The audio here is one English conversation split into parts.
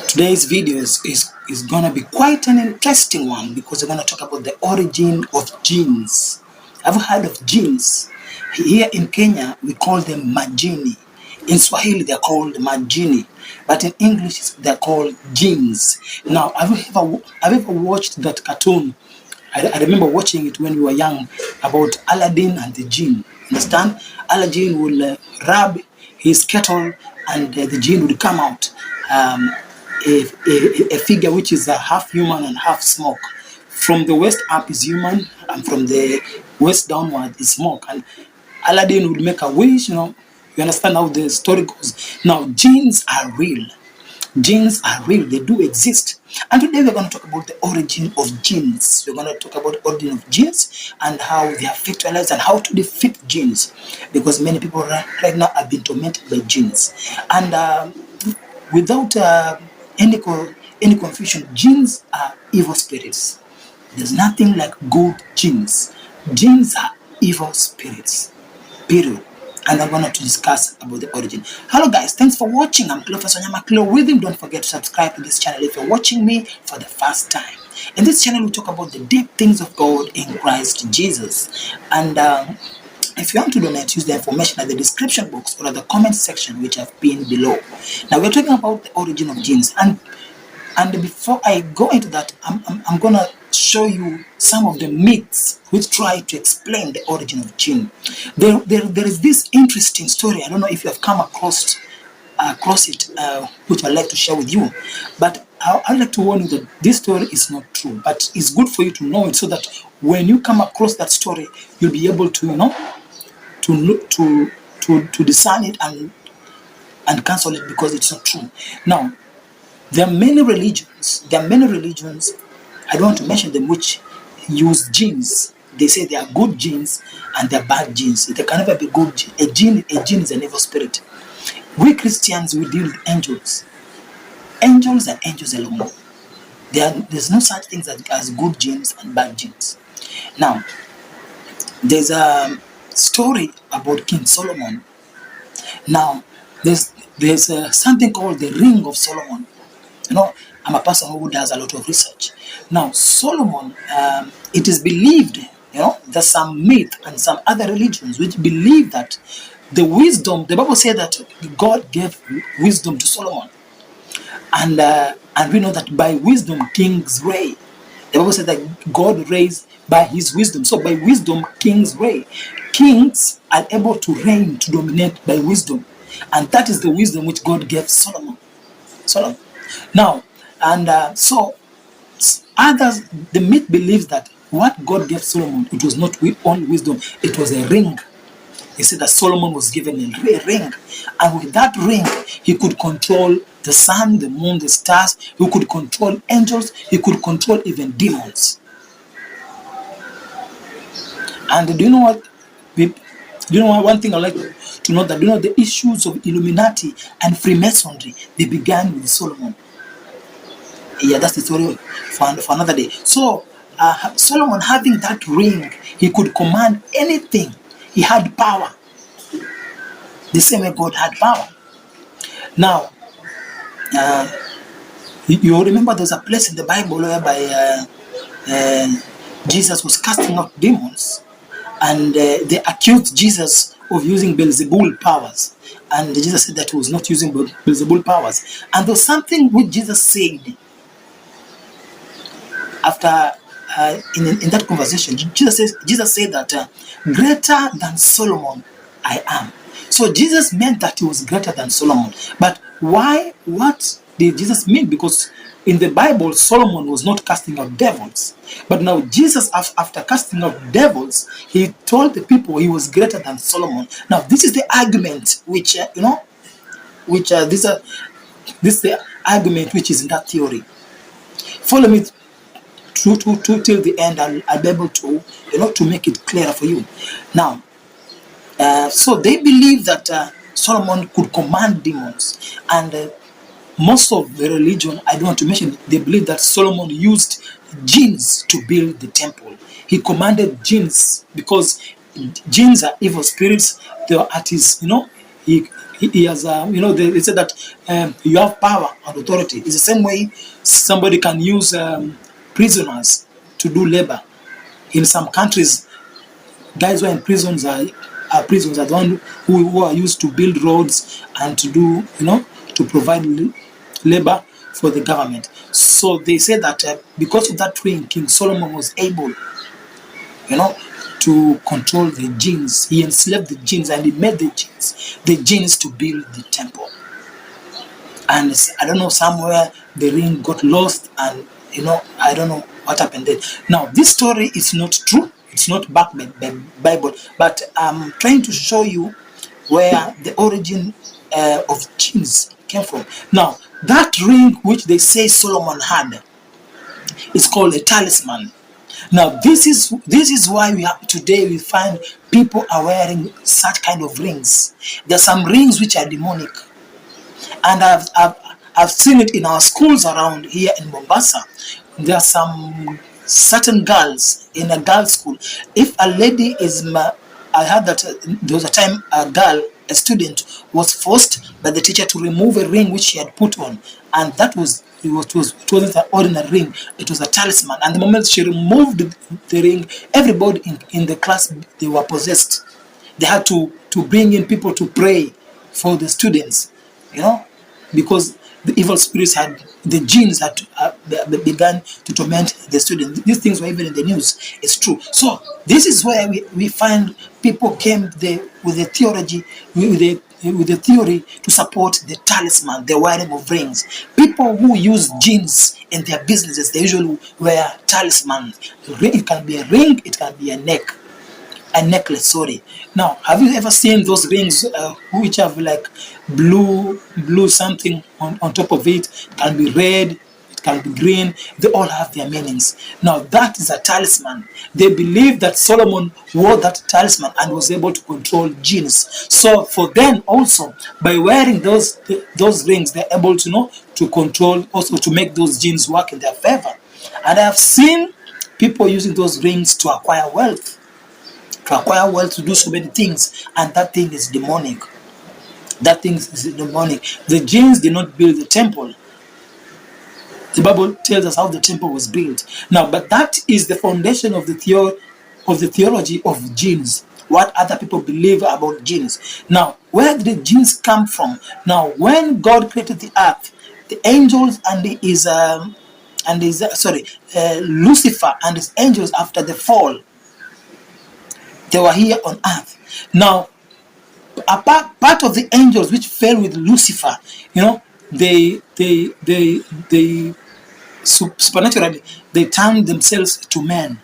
Today's video is going to be quite an interesting one because we're going to talk about the origin of JINNS. Have you heard of JINNS? Here in Kenya, we call them MAJINI. In Swahili, they're called MAJINI. But in English, they're called JINNS. Now, have you ever watched that cartoon? I remember watching it when we were young about Aladdin and the jinn. Understand? Aladdin will rub his kettle and the jinn would come out. A figure which is half human and half smoke. From the waist up is human, and from the waist downward is smoke. And Aladdin would make a wish, you understand how the story goes. Now, jinns are real. Jinns are real, they do exist. And today we're going to talk about the origin of jinns. We're going to talk about the origin of jinns and how they affect our lives and how to defeat jinns. Because many people right now have been tormented by jinns. And without any confusion, jinns are evil spirits. There's nothing like good jinns. Jinns are evil spirits. Period. And I'm going to discuss about the origin. Hello guys, thanks for watching. I'm Cleophas Wanyama Ministries. Don't forget to subscribe to this channel if you're watching me for the first time. In this channel, we talk about the deep things of God in Christ Jesus. And if you want to donate, use the information at the description box or at the comment section which have been below. Now we're talking about the origin of jinns. And before I go into that, I'm going to show you some of the myths which try to explain the origin of jinn. There is this interesting story. I don't know if you have come across it, which I'd like to share with you. But I'd like to warn you that this story is not true. But it's good for you to know it so that when you come across that story, you'll be able to, to discern it and cancel it because it's not true. Now, there are many religions. I don't want to mention them, which use jinns. They say they are good jinns and they are bad jinns. They can never be good jinn. A jinn is an evil spirit. We Christians, we deal with angels. Angels and angels alone. There's no such things as good jinns and bad jinns. Now, there's a story about King Solomon. Now, there's something called the Ring of Solomon. I'm a person who does a lot of research. Now, Solomon, it is believed, there's some myth and some other religions which believe that the wisdom, the Bible says that God gave wisdom to Solomon. And we know that by wisdom, kings reign. The Bible says that God reigns by his wisdom. So by wisdom, kings reign. Kings are able to reign, to dominate by wisdom. And that is the wisdom which God gave Solomon. Now, and so others, the myth believes that what God gave Solomon, it was not only wisdom, it was a ring. He said that Solomon was given a ring. And with that ring, he could control the sun, the moon, the stars. He could control angels. He could control even demons. And do you know what? One thing I like to know that the issues of Illuminati and Freemasonry, they began with Solomon. Yeah, that's the story for another day. So Solomon, having that ring, he could command anything. He had power. The same way God had power. Now, you remember there's a place in the Bible whereby Jesus was casting out demons. And they accused Jesus of using Beelzebul powers. And Jesus said that he was not using Beelzebul powers. And there was something which Jesus said after in that conversation. Jesus said that greater than Solomon I am. So Jesus meant that he was greater than Solomon. But why? What did Jesus mean? Because in the Bible, Solomon was not casting out devils. But now Jesus, after casting out devils, he told the people he was greater than Solomon. Now this is the argument which, this is the argument which is in that theory. Follow me till the end. I'll be able to, to make it clearer for you. Now, so they believe that Solomon could command demons. And most of the religion, I don't want to mention, they believe that Solomon used jinns to build the temple. He commanded jinns because jinns are evil spirits. They are at his, he has, they said that you have power and authority. It's the same way somebody can use prisoners to do labor. In some countries, guys who are in prisons are the one who are used to build roads and to do, to provide labor for the government. So they say that because of that ring, King Solomon was able, to control the jinns. He enslaved the jinns and he made the jinns to build the temple. And I don't know, somewhere the ring got lost, and I don't know what happened then. Now, this story is not true. It's not backed by the Bible, but I'm trying to show you where the origin of jinns came from. Now, that ring which they say Solomon had is called a talisman. Now, this is why today we find people are wearing such kind of rings. There are some rings which are demonic, and I've seen it in our schools around here in Mombasa. There are some certain girls in a girls' school. If a lady is, I heard that there was a time a student was forced by the teacher to remove a ring which she had put on, and it wasn't an ordinary ring. It was a talisman. And the moment she removed the ring, everybody in the class, they were possessed. They had to bring in people to pray for the students, because the evil spirits the jinns had begun to torment the students. These things were even in the news. It's true. So this is where we find people came with the theology, with the theory to support the talisman, the wearing of rings. People who use jinns in their businesses, they usually wear talismans. It can be a ring, it can be a necklace, sorry. Now, have you ever seen those rings which have like blue something on top of it? It can be red, it can be green. They all have their meanings. Now, that is a talisman. They believe that Solomon wore that talisman and was able to control jinns. So for them also, by wearing those rings, they're able to control, also to make those jinns work in their favor. And I have seen people using those rings to acquire wealth. To do so many things, and that thing is demonic. The jinns did not build the temple. The Bible tells us how the temple was built. Now, but that is the foundation of the theology of jinns. What other people believe about jinns. Now, where did the jinns come from? Now, when God created the earth, the angels Lucifer and his angels, after the fall, they were here on earth. Now, a part of the angels which fell with Lucifer, they supernaturally, they turned themselves to men.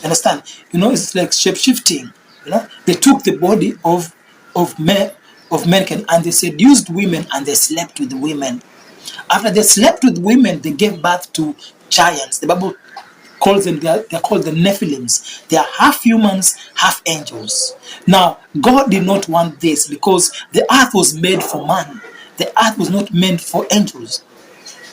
Understand? It's like shape-shifting. They took the body of mankind, and they seduced women, and they slept with women. After they slept with women, they gave birth to giants. The Bible calls them, they're called the Nephilims. They are half humans, half angels. Now, God did not want this, because the earth was made for man. The earth was not meant for angels.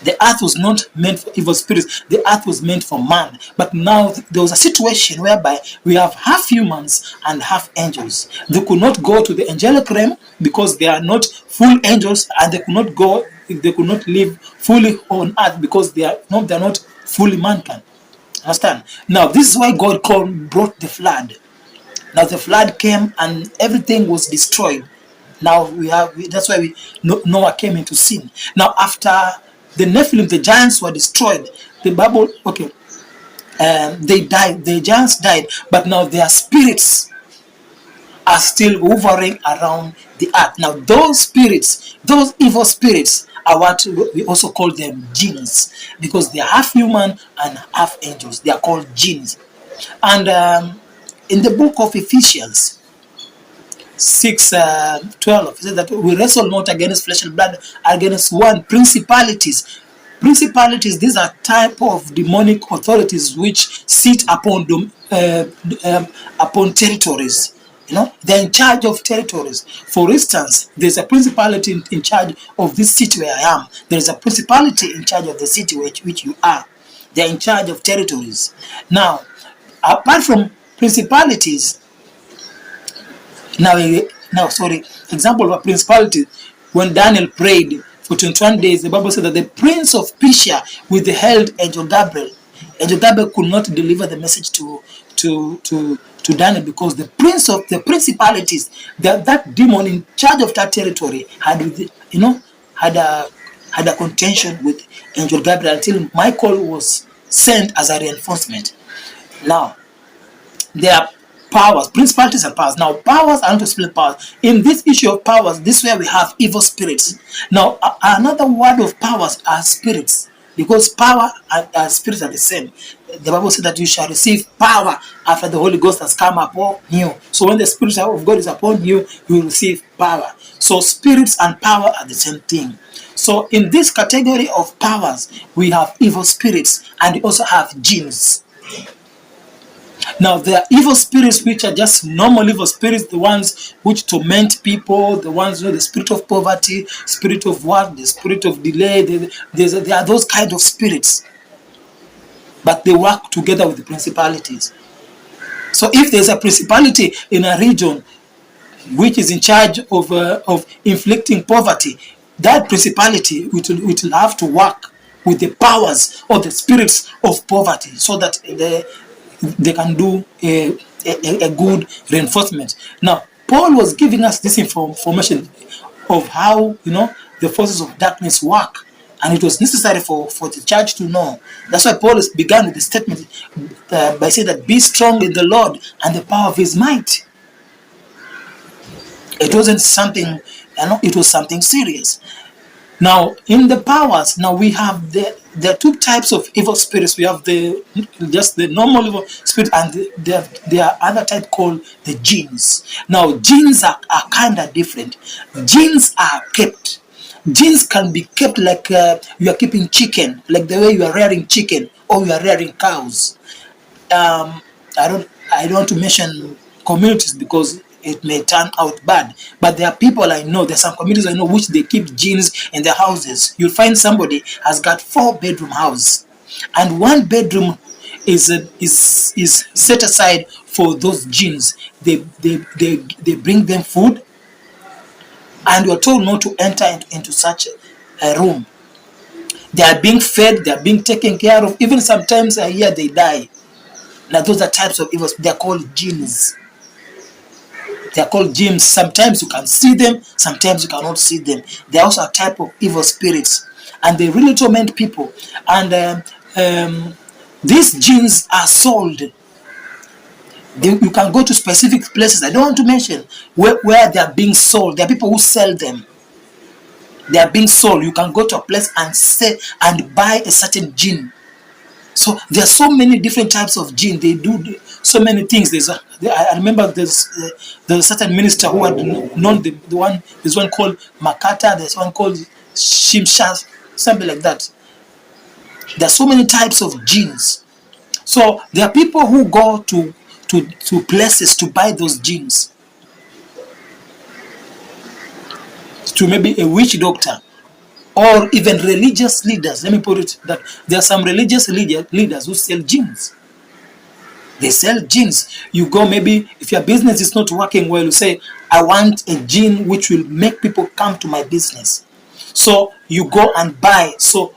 The earth was not meant for evil spirits. The earth was meant for man. But now there was a situation whereby we have half humans and half angels. They could not go to the angelic realm because they are not full angels, and they could not live fully on earth because they are not fully mankind. Understand? Now, this is why God brought the flood. Now, the flood came and everything was destroyed. Now, that's why Noah came into sin. Now, after the Nephilim, the giants were destroyed. The Bible, they died. The giants died, but now their spirits are still hovering around the earth. Now, those spirits, those evil spirits, are what we also call them jinns, because they are half human and half angels. They are called jinns. And in the book of Ephesians 6:12, it says that we wrestle not against flesh and blood, against principalities. Principalities, these are type of demonic authorities which sit upon territories. They're in charge of territories. For instance, there's a principality in charge of this city where I am. There's a principality in charge of the city which you are. They're in charge of territories. Now, apart from principalities, now example of a principality. When Daniel prayed for 21 days, the Bible said that the prince of Persia withheld Angel Gabriel. Angel Gabriel could not deliver the message to Daniel, because the prince of the principalities, that demon in charge of that territory, had a contention with Angel Gabriel until Michael was sent as a reinforcement. Now, there are powers, principalities and powers. Now, powers are not split powers. In this issue of powers, this is where we have evil spirits. Now, another word of powers are spirits, because power and spirits are the same. The Bible says that you shall receive power after the Holy Ghost has come upon you. So when the Spirit of God is upon you, you will receive power. So spirits and power are the same thing. So in this category of powers, we have evil spirits, and we also have jinns. Now, there are evil spirits which are just normal evil spirits, the ones which torment people, the ones, the spirit of poverty, spirit of work, the spirit of delay. There are those kind of spirits, but they work together with the principalities. So if there's a principality in a region which is in charge of inflicting poverty, that principality will have to work with the powers or the spirits of poverty, so that they can do a good reinforcement. Now, Paul was giving us this information of how the forces of darkness work, and it was necessary for the church to know. That's why Paul began with the statement by saying that, be strong in the Lord and the power of his might. It wasn't something, it was something serious. Now, in the powers, now we have there are two types of evil spirits. We have just the normal evil spirit, and there are other type called the jinns. Now, jinns are kind of different. Jinns are kept. Jinns can be kept like you are keeping chicken, like the way you are rearing chicken or you are rearing cows. I don't want to mention communities because it may turn out bad, but there are people I know, there's some communities I know which they keep jinns in their houses. You'll find somebody has got 4-bedroom house, and 1 bedroom is set aside for those jinns. They bring them food, and you're told not to enter into such a room. They are being fed, they are being taken care of. Even sometimes a year they die. Now those are types of evils. They are called jinns. They are called jinns. Sometimes you can see them, sometimes you cannot see them. They are also a type of evil spirits, and they really torment people. And these jinns are sold. You can go to specific places, I don't want to mention, where they are being sold. There are people who sell them. They are being sold. You can go to a place and sell and buy a certain jinn. So there are so many different types of jinn. They do so many things. I remember there's a certain minister who had known there's one called Makata, there's one called Shimsha, something like that. There are so many types of jinns. So there are people who go to places to buy those jinns, to maybe a witch doctor, or even religious leaders. Let me put it that there are some religious leaders who sell jinns. They sell jinns. You go, maybe if your business is not working well, you say, I want a jinn which will make people come to my business. So you go and buy. So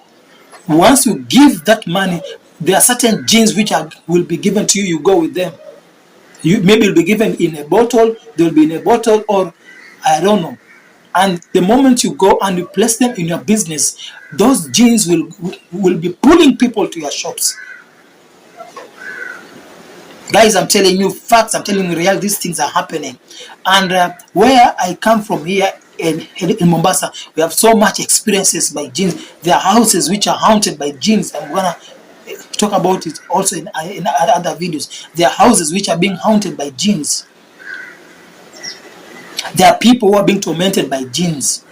once you give that money, there are certain jinns which will be given to you. You go with them. Maybe you'll be given in a bottle. They'll be in a bottle, or I don't know. And the moment you go and you place them in your business, those jinns will be pulling people to your shops. Guys, I'm telling you facts. I'm telling you real. These things are happening. And where I come from here in Mombasa, we have so much experiences by jinns. There are houses which are haunted by jinns. I'm gonna talk about it also in other videos. There are houses which are being haunted by jinns. There are people who are being tormented by jinns.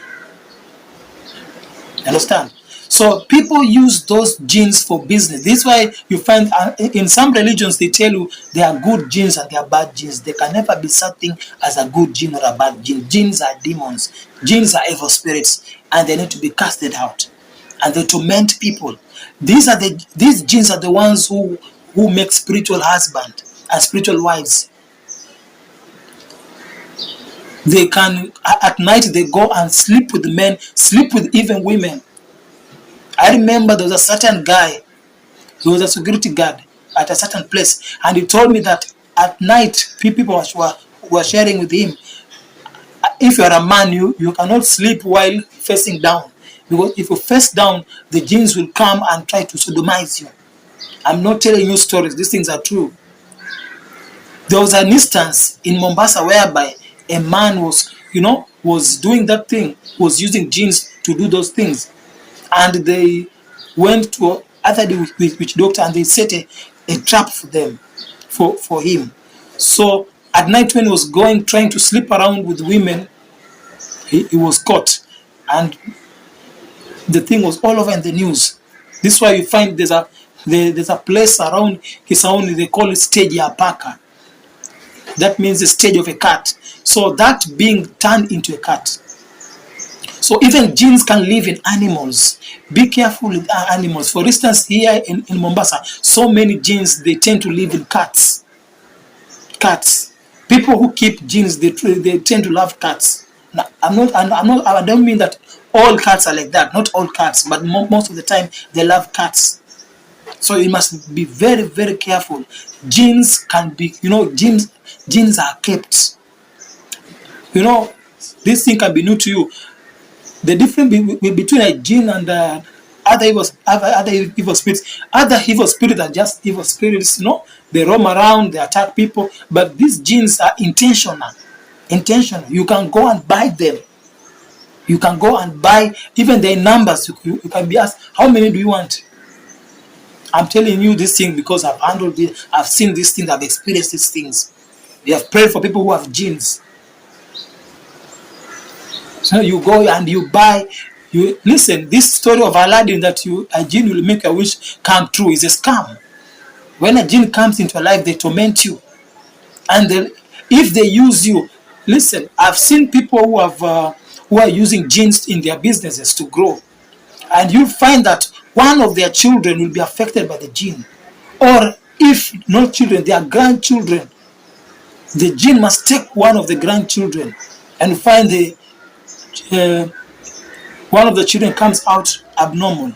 Understand? So people use those jinns for business. This is why you find in some religions they tell you there are good jinns and there are bad jinns. There can never be something as a good jinn or a bad jinn. Jinns are demons. Jinns are evil spirits, and they need to be casted out. And they torment people. These jinns are the ones who make spiritual husbands and spiritual wives. They can, at night, they go and sleep with men, sleep with even women. I remember there was a certain guy, he was a security guard at a certain place, and he told me that at night, people were sharing with him. If you are a man, you cannot sleep while facing down. Because if you face down, the jinns will come and try to sodomize you. I'm not telling you stories, these things are true. There was an instance in Mombasa whereby a man was doing that thing, was using jinns to do those things. And they went to other witch doctor and they set a trap for them, for him. So at night when he was trying to sleep around with women, he was caught. And the thing was all over in the news. This is why you find there's a place around Kisauni, they call it stage ya paka. That means the stage of a cat. So that being turned into a cat. So even jinns can live in animals. Be careful with animals. For instance, here in Mombasa, so many jinns, they tend to live in cats. Cats. People who keep jinns, they tend to love cats. Now, I don't mean that all cats are like that. Not all cats, but most of the time they love cats. So you must be very, very careful. Jinns can be, jinns are kept. This thing can be new to you. The difference between a jinn and other evil spirits. Other evil spirits are just evil spirits, They roam around, they attack people. But these jinns are intentional. You can go and buy them. You can go and buy, even their numbers. You can be asked, how many do you want? I'm telling you this thing because I've handled it. I've seen these things. I've experienced these things. We have prayed for people who have jinns. So you go and you buy. Listen, this story of Aladdin that a jinn will make a wish come true is a scam. When a jinn comes into your life, they torment you. And if they use you, listen, I've seen people who are using jinns in their businesses to grow. And you'll find that one of their children will be affected by the jinn. Or if not children, their grandchildren. The jinn must take one of the grandchildren and find one of the children comes out abnormal.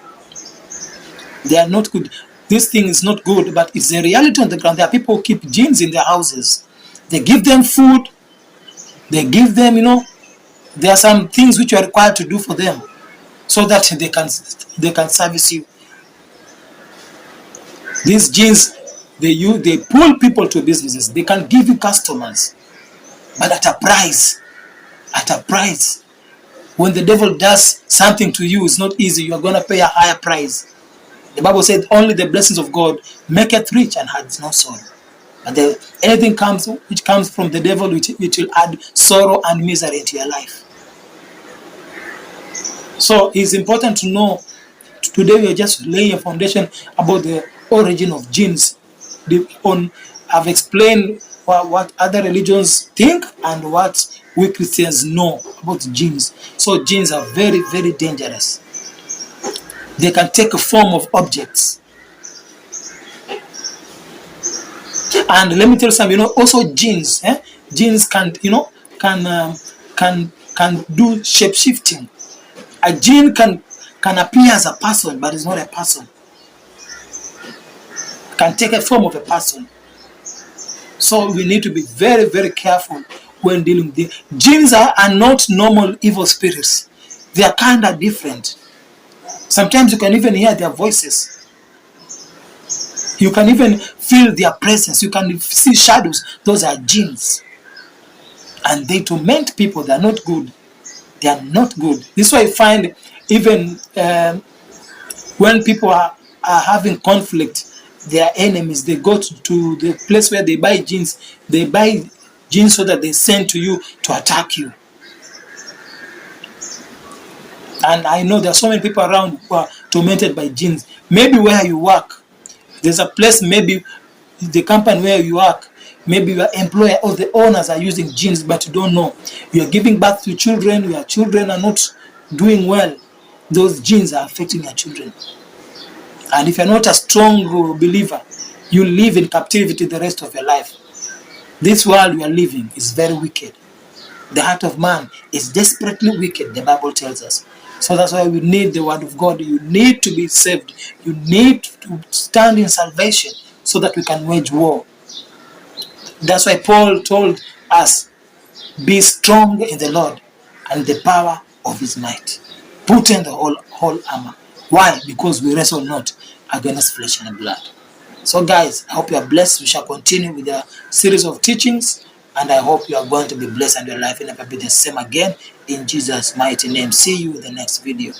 They are not good. This thing is not good, but it's a reality on the ground. There are people who keep jinns in their houses. They give them food. They give them, there are some things which you are required to do for them so that they can service you. These jinns, they pull people to businesses. They can give you customers, but at a price. At a price. When the devil does something to you, it's not easy. You are going to pay a higher price. The Bible said, only the blessings of God maketh rich and adds no sorrow. But anything which comes from the devil, which will add sorrow and misery into your life. So it's important to know, today we are just laying a foundation about the origin of jinns. I've explained what other religions think and what we Christians know about jinns. So jinns are very, very dangerous. They can take a form of objects. And let me tell you something, also jinns, jinns can do shape shifting. A jinn can appear as a person, but it's not a person. Can take a form of a person. So we need to be very, very careful when dealing with them. Jinns are not normal evil spirits. They are kind of different. Sometimes you can even hear their voices. You can even feel their presence. You can see shadows. Those are jinns. And they torment people. They are not good. They are not good. This is why I find even when people are having conflict, their enemies, they go to the place where they buy jinns. They buy jinns so that they send to you to attack you. And I know there are so many people around who are tormented by jinns. Maybe where you work, there's a place, maybe the company where you work, maybe your employer or the owners are using jinns, but you don't know. You are giving birth to children, your children are not doing well. Those jinns are affecting your children. And if you're not a strong believer, you live in captivity the rest of your life. This world we are living is very wicked. The heart of man is desperately wicked, the Bible tells us. So that's why we need the word of God. You need to be saved. You need to stand in salvation so that we can wage war. That's why Paul told us, be strong in the Lord and the power of his might. Put in the whole armor. Why? Because we wrestle not against flesh and blood. So guys, I hope you are blessed. We shall continue with the series of teachings, and I hope you are going to be blessed and your life will never be the same again. In Jesus' mighty name. See you in the next video.